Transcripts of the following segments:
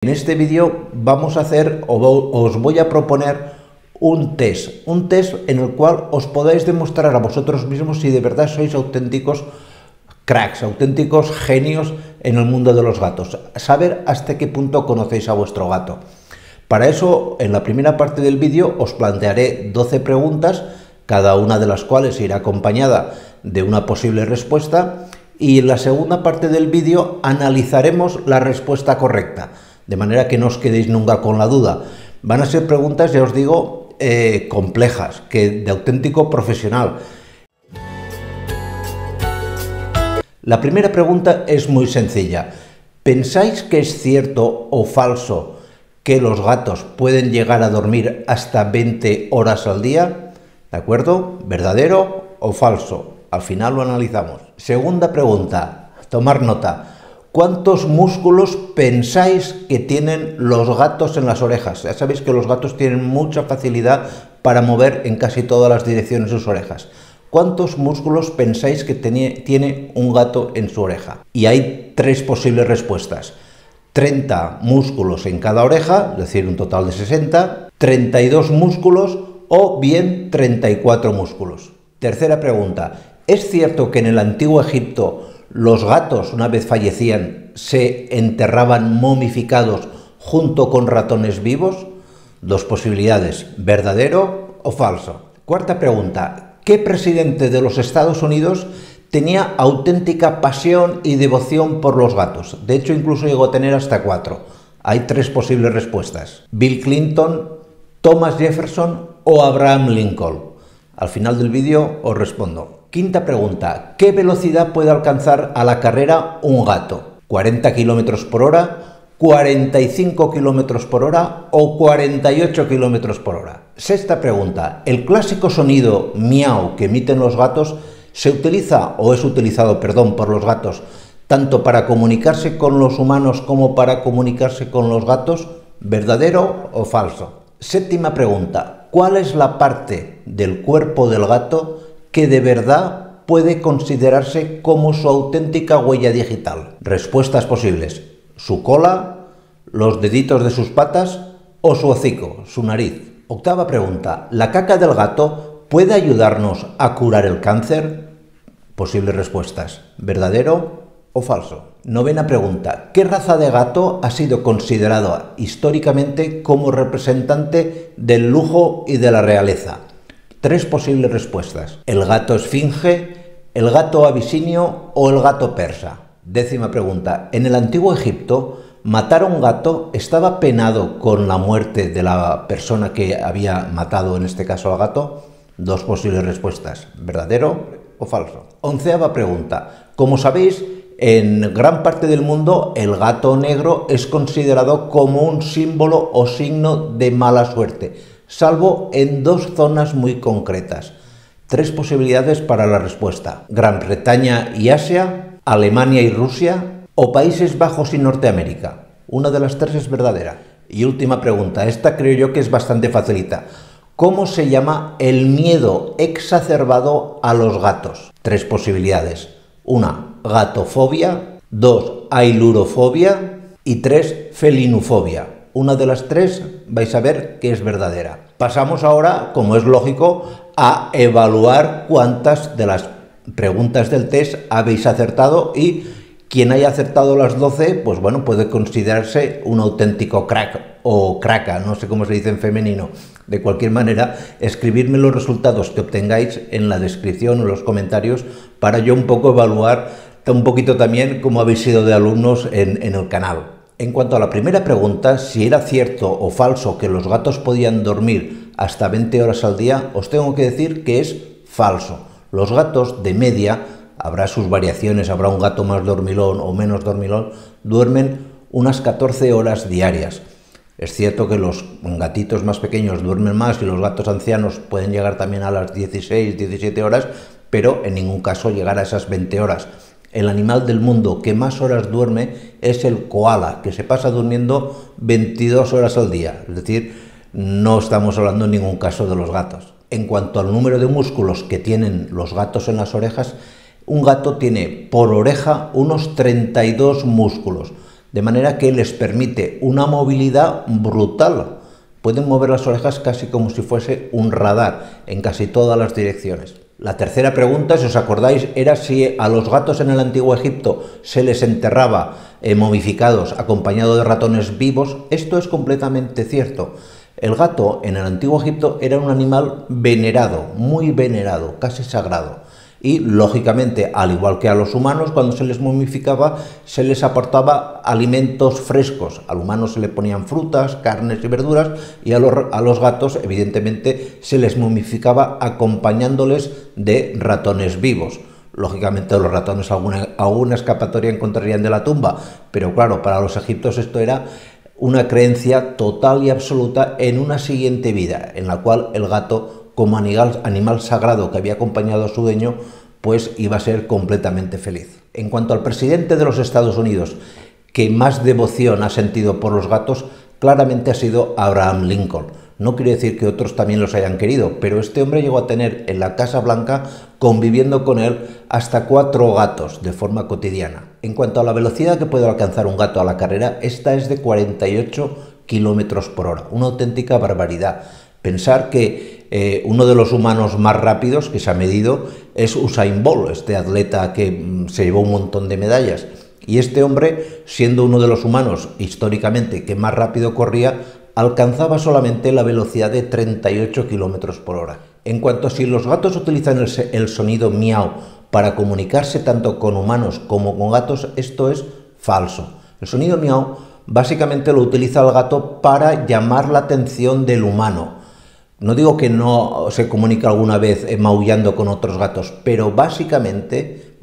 En este vídeo vamos a hacer os voy a proponer un test en el cual os podáis demostrar a vosotros mismos si de verdad sois auténticos cracks, auténticos genios en el mundo de los gatos, saber hasta qué punto conocéis a vuestro gato. Para eso, en la primera parte del vídeo os plantearé 12 preguntas, cada una de las cuales irá acompañada de una posible respuesta, y en la segunda parte del vídeo analizaremos la respuesta correcta, de manera que no os quedéis nunca con la duda. Van a ser preguntas, ya os digo, complejas, de auténtico profesional. La primera pregunta es muy sencilla. ¿Pensáis que es cierto o falso que los gatos pueden llegar a dormir hasta 20 horas al día? ¿De acuerdo? ¿Verdadero o falso? Al final lo analizamos. Segunda pregunta, tomar nota. ¿Cuántos músculos pensáis que tienen los gatos en las orejas? Ya sabéis que los gatos tienen mucha facilidad para mover en casi todas las direcciones sus orejas. ¿Cuántos músculos pensáis que tiene un gato en su oreja? Y hay tres posibles respuestas. 30 músculos en cada oreja, es decir, un total de 60, 32 músculos o bien 34 músculos. Tercera pregunta. ¿Es cierto que en el antiguo Egipto los gatos, una vez fallecían, se enterraban momificados junto con ratones vivos? Dos posibilidades, ¿verdadero o falso? Cuarta pregunta, ¿qué presidente de los Estados Unidos tenía auténtica pasión y devoción por los gatos? De hecho, incluso llegó a tener hasta 4. Hay tres posibles respuestas, Bill Clinton, Thomas Jefferson o Abraham Lincoln. Al final del vídeo os respondo. Quinta pregunta, ¿qué velocidad puede alcanzar a la carrera un gato? ¿40 km por hora, 45 km por hora o 48 km por hora? Sexta pregunta, ¿el clásico sonido miau que emiten los gatos se utiliza o es utilizado, por los gatos tanto para comunicarse con los humanos como para comunicarse con los gatos? ¿Verdadero o falso? Séptima pregunta, ¿cuál es la parte del cuerpo del gato que de verdad puede considerarse como su auténtica huella digital? Respuestas posibles, su cola, los deditos de sus patas o su hocico, su nariz. Octava pregunta, ¿la caca del gato puede ayudarnos a curar el cáncer? Posibles respuestas, ¿verdadero o falso? Novena pregunta, ¿qué raza de gato ha sido considerada históricamente como representante del lujo y de la realeza? Tres posibles respuestas, el gato esfinge, el gato abisinio o el gato persa. Décima pregunta, en el antiguo Egipto, matar a un gato estaba penado con la muerte de la persona que había matado, en este caso al gato. Dos posibles respuestas, ¿verdadero o falso? Onceava pregunta, como sabéis, en gran parte del mundo el gato negro es considerado como un símbolo o signo de mala suerte, salvo en dos zonas muy concretas. Tres posibilidades para la respuesta, Gran Bretaña y Asia, Alemania y Rusia o Países Bajos y Norteamérica. Una de las tres es verdadera. Y última pregunta, esta creo yo que es bastante facilita. ¿Cómo se llama el miedo exacerbado a los gatos? Tres posibilidades. Una, gatofobia. Dos, ailurofobia. Y tres, felinufobia. Una de las tres vais a ver que es verdadera. Pasamos ahora, como es lógico, a evaluar cuántas de las preguntas del test habéis acertado, y quien haya acertado las 12, pues bueno, puede considerarse un auténtico crack o craca, no sé cómo se dice en femenino. De cualquier manera, escribidme los resultados que obtengáis en la descripción o en los comentarios para yo un poco evaluar un poquito también cómo habéis sido de alumnos en el canal. En cuanto a la primera pregunta, si era cierto o falso que los gatos podían dormir hasta 20 horas al día, os tengo que decir que es falso. Los gatos, de media, habrá sus variaciones, habrá un gato más dormilón o menos dormilón, duermen unas 14 horas diarias. Es cierto que los gatitos más pequeños duermen más y los gatos ancianos pueden llegar también a las 16, 17 horas, pero en ningún caso llegar a esas 20 horas. El animal del mundo que más horas duerme es el koala, que se pasa durmiendo 22 horas al día. Es decir, no estamos hablando en ningún caso de los gatos. En cuanto al número de músculos que tienen los gatos en las orejas, un gato tiene por oreja unos 32 músculos. de manera que les permite una movilidad brutal. Pueden mover las orejas casi como si fuese un radar en casi todas las direcciones. La tercera pregunta, si os acordáis, era si a los gatos en el antiguo Egipto se les enterraba momificados acompañados de ratones vivos. Esto es completamente cierto. El gato en el antiguo Egipto era un animal venerado, muy venerado, casi sagrado. Y, lógicamente, al igual que a los humanos, cuando se les momificaba, se les aportaba alimentos frescos. Al humano se le ponían frutas, carnes y verduras, y a los gatos, evidentemente, se les momificaba acompañándoles de ratones vivos. Lógicamente, los ratones alguna escapatoria encontrarían de la tumba, pero claro, para los egipcios esto era una creencia total y absoluta en una siguiente vida, en la cual el gato, como animal sagrado que había acompañado a su dueño, pues iba a ser completamente feliz. En cuanto al presidente de los Estados Unidos que más devoción ha sentido por los gatos, claramente ha sido Abraham Lincoln. No quiere decir que otros también los hayan querido, pero este hombre llegó a tener en la Casa Blanca, conviviendo con él, hasta 4 gatos de forma cotidiana. En cuanto a la velocidad que puede alcanzar un gato a la carrera, esta es de 48 km por hora, una auténtica barbaridad. Pensar que uno de los humanos más rápidos que se ha medido es Usain Bolt, este atleta que se llevó un montón de medallas. Y este hombre, siendo uno de los humanos históricamente que más rápido corría, alcanzaba solamente la velocidad de 38 km por hora. En cuanto a si los gatos utilizan el sonido miau para comunicarse tanto con humanos como con gatos, esto es falso. El sonido miau básicamente lo utiliza el gato para llamar la atención del humano. No digo que no se comunique alguna vez maullando con otros gatos, pero básicamente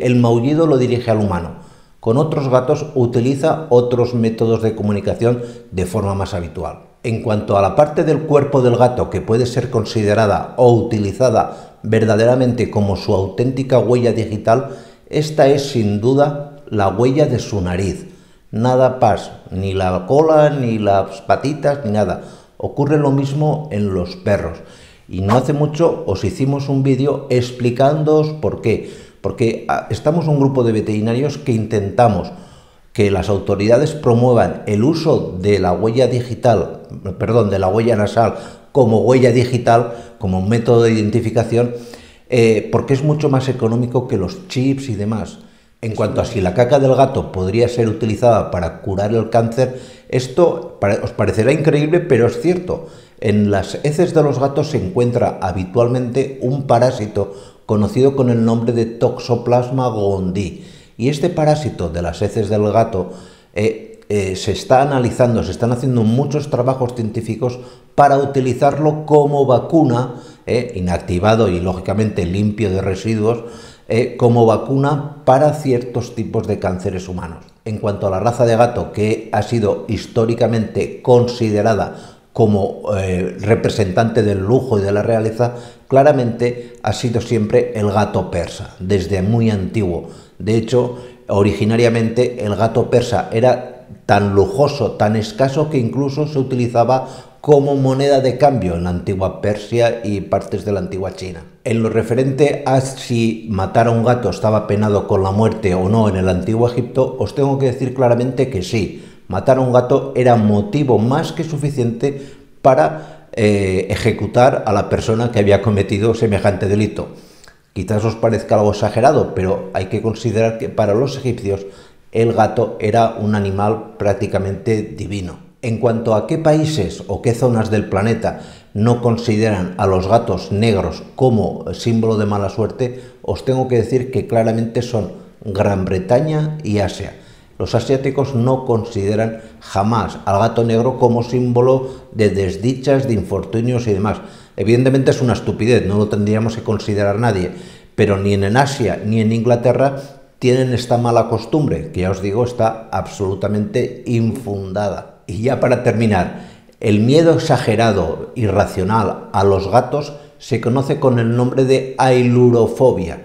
el maullido lo dirige al humano. Con otros gatos utiliza otros métodos de comunicación de forma más habitual. En cuanto a la parte del cuerpo del gato que puede ser considerada o utilizada verdaderamente como su auténtica huella digital, esta es sin duda la huella de su nariz. Nada más, ni la cola, ni las patitas, ni nada. Ocurre lo mismo en los perros. Y no hace mucho os hicimos un vídeo explicándoos por qué. Porque estamos un grupo de veterinarios que intentamos que las autoridades promuevan el uso de la huella digital, de la huella nasal como huella digital, como método de identificación, porque es mucho más económico que los chips y demás. En cuanto a si la caca del gato podría ser utilizada para curar el cáncer, esto os parecerá increíble, pero es cierto. En las heces de los gatos se encuentra habitualmente un parásito conocido con el nombre de Toxoplasma gondii. Y este parásito de las heces del gato se está analizando, se están haciendo muchos trabajos científicos para utilizarlo como vacuna, inactivado y lógicamente limpio de residuos, como vacuna para ciertos tipos de cánceres humanos. En cuanto a la raza de gato que ha sido históricamente considerada como representante del lujo y de la realeza, claramente ha sido siempre el gato persa, desde muy antiguo. De hecho, originariamente el gato persa era tan lujoso, tan escaso, que incluso se utilizaba como moneda de cambio en la antigua Persia y partes de la antigua China. En lo referente a si matar a un gato estaba penado con la muerte o no en el antiguo Egipto, os tengo que decir claramente que sí. Matar a un gato era motivo más que suficiente para ejecutar a la persona que había cometido semejante delito. Quizás os parezca algo exagerado, pero hay que considerar que para los egipcios el gato era un animal prácticamente divino. En cuanto a qué países o qué zonas del planeta no consideran a los gatos negros como símbolo de mala suerte, os tengo que decir que claramente son Gran Bretaña y Asia. Los asiáticos no consideran jamás al gato negro como símbolo de desdichas, de infortunios y demás. Evidentemente es una estupidez, no lo tendríamos que considerar nadie, pero ni en Asia ni en Inglaterra tienen esta mala costumbre, que ya os digo está absolutamente infundada. Y ya para terminar, el miedo exagerado, irracional a los gatos se conoce con el nombre de ailurofobia.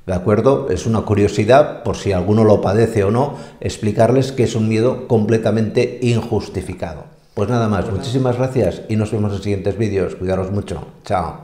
¿De acuerdo? Es una curiosidad, por si alguno lo padece o no, explicarles que es un miedo completamente injustificado. Pues nada más, muchísimas gracias y nos vemos en siguientes vídeos. Cuidaros mucho. Chao.